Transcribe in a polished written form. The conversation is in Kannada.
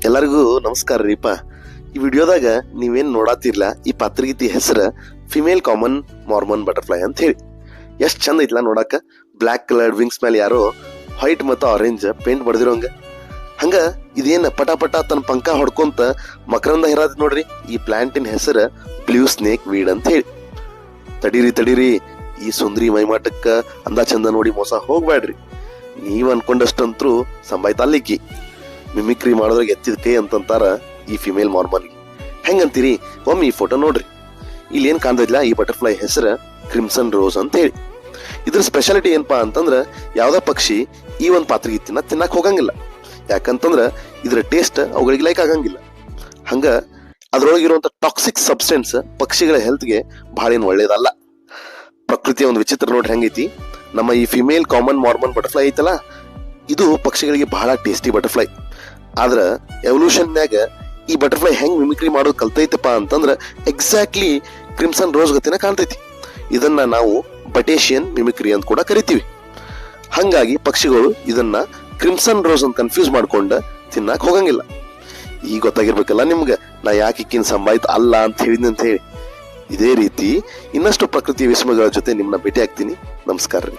ಎಲ್ಲರಿಗೂ ನಮಸ್ಕಾರ ರೀಪ. ಈ ವಿಡಿಯೋದಾಗ ನೀವೇನು ನೋಡಾತಿರ್ಲ ಈ ಪಾತ್ರಗೀತಿ ಹೆಸರು ಫಿಮೇಲ್ ಕಾಮನ್ ಮಾರ್ಮನ್ ಬಟರ್ಫ್ಲೈ ಅಂತ ಹೇಳಿ. ಎಷ್ಟು ಚಂದ ಐತ್ಲ ನೋಡಾಕ. ಬ್ಲ್ಯಾಕ್ ಕಲರ್ಡ್ ವಿಂಗ್ಸ್ ಮೇಲೆ ಯಾರೋ ವೈಟ್ ಮತ್ತು ಆರೆಂಜ್ ಪೇಂಟ್ ಬಡ್ದಿರೋಂಗ. ಹಂಗ ಇದೇನು ಪಟ ಪಟ ತನ್ನ ಪಂಕ ಹೊಡ್ಕೊಂತ ಮಕರಂದ ಹಿರಾದ ನೋಡ್ರಿ. ಈ ಪ್ಲಾಂಟಿನ ಹೆಸರು ಬ್ಲೂ ಸ್ನೇಕ್ ವೀಡ್ ಅಂತ ಹೇಳಿ. ತಡೀರಿ ಈ ಸುಂದ್ರಿ ಮೈಮಾಟಕ್ಕ ಅಂದ ಚಂದ ನೋಡಿ ಮೋಸ ಹೋಗ್ಬೇಡ್ರಿ. ನೀವ್ ಅನ್ಕೊಂಡಷ್ಟಂತ್ರು ಸಂಬಾಯ್ತಾಲಿಕ್ಕಿ ಮಿಮಿಕ್ರಿ ಮಾಡೋದ್ರಾಗ ಎತ್ತಿದ ಕೈ ಅಂತಂತಾರ ಈ ಫಿಮೇಲ್ ಮಾರ್ಮನ್. ಹೆಂಗಂತೀರಿ? ಒಮ್ಮೆ ಈ ಫೋಟೋ ನೋಡ್ರಿ. ಇಲ್ಲಿ ಏನ್ ಕಾಣ್ತೈತಿಲ್ಲ, ಈ ಬಟರ್ಫ್ಲೈ ಹೆಸರು ಕ್ರಿಮ್ಸನ್ ರೋಸ್ ಅಂತ ಹೇಳಿ. ಇದ್ರ ಸ್ಪೆಷಾಲಿಟಿ ಏನಪ್ಪಾ ಅಂತಂದ್ರ ಯಾವ್ದ ಪಕ್ಷಿ ಈ ಒಂದು ಪಾತ್ರಗೀತಿನ ತಿನ್ನಕ್ ಹೋಗಂಗಿಲ್ಲ. ಯಾಕಂತಂದ್ರ ಇದ್ರ ಟೇಸ್ಟ್ ಅವುಗಳಿಗೆ ಲೈಕ್ ಆಗಂಗಿಲ್ಲ. ಹಂಗ ಅದ್ರೊಳಗಿರುವಂತ ಟಾಕ್ಸಿಕ್ ಸಬ್ಸ್ಟೆನ್ಸ್ ಪಕ್ಷಿಗಳ ಹೆಲ್ತ್ಗೆ ಬಹಳ ಏನು ಒಳ್ಳೇದಲ್ಲ. ಪ್ರಕೃತಿಯ ಒಂದು ವಿಚಿತ್ರ ನೋಡ್ರಿ ಹೆಂಗೈತಿ. ನಮ್ಮ ಈ ಫಿಮೇಲ್ ಕಾಮನ್ ಮಾರ್ಮನ್ ಬಟರ್ಫ್ಲೈ ಐತಲ್ಲ, ಇದು ಪಕ್ಷಿಗಳಿಗೆ ಬಹಳ ಟೇಸ್ಟಿ ಬಟರ್ಫ್ಲೈ. ಆದ್ರ ಎವಲ್ಯೂಷನ್ಯಾಗ ಈ ಬಟರ್ಫ್ಲೈ ಹೆಂಗ್ ಮಿಮಿಕ್ರಿ ಮಾಡೋದು ಕಲ್ತೈತಪ್ಪ ಅಂತಂದ್ರ ಎಕ್ಸಾಕ್ಟ್ಲಿ ಕ್ರಿಮ್ಸನ್ ರೋಸ್ ಗತಿನ ಕಾಣ್ತೈತಿ. ಇದನ್ನ ನಾವು ಬಟೇಶಿಯನ್ ಮಿಮಿಕ್ರಿ ಅಂತ ಕೂಡ ಕರಿತೀವಿ. ಹಂಗಾಗಿ ಪಕ್ಷಿಗಳು ಇದನ್ನ ಕ್ರಿಮ್ಸನ್ ರೋಸ್ ಅಂತ ಕನ್ಫ್ಯೂಸ್ ಮಾಡ್ಕೊಂಡ ತಿನ್ನಕ್ ಹೋಗಂಗಿಲ್ಲ. ಈಗ ಗೊತ್ತಾಗಿರ್ಬೇಕಲ್ಲ ನಿಮ್ಗೆ ನಾ ಯಾಕೆ ಇಕ್ಕಿನ ಸಂಬಾಯ್ತು ಅಲ್ಲ ಅಂತ ಹೇಳಿದ್ನಿ ಅಂತ ಹೇಳಿ. ಇದೇ ರೀತಿ ಇನ್ನಷ್ಟು ಪ್ರಕೃತಿ ವಿಸ್ಮಯಗಳ ಜೊತೆ ನಿಮ್ಮನ್ನ ಭೇಟಿ ಆಗ್ತೀನಿ. ನಮಸ್ಕಾರ ರೀ.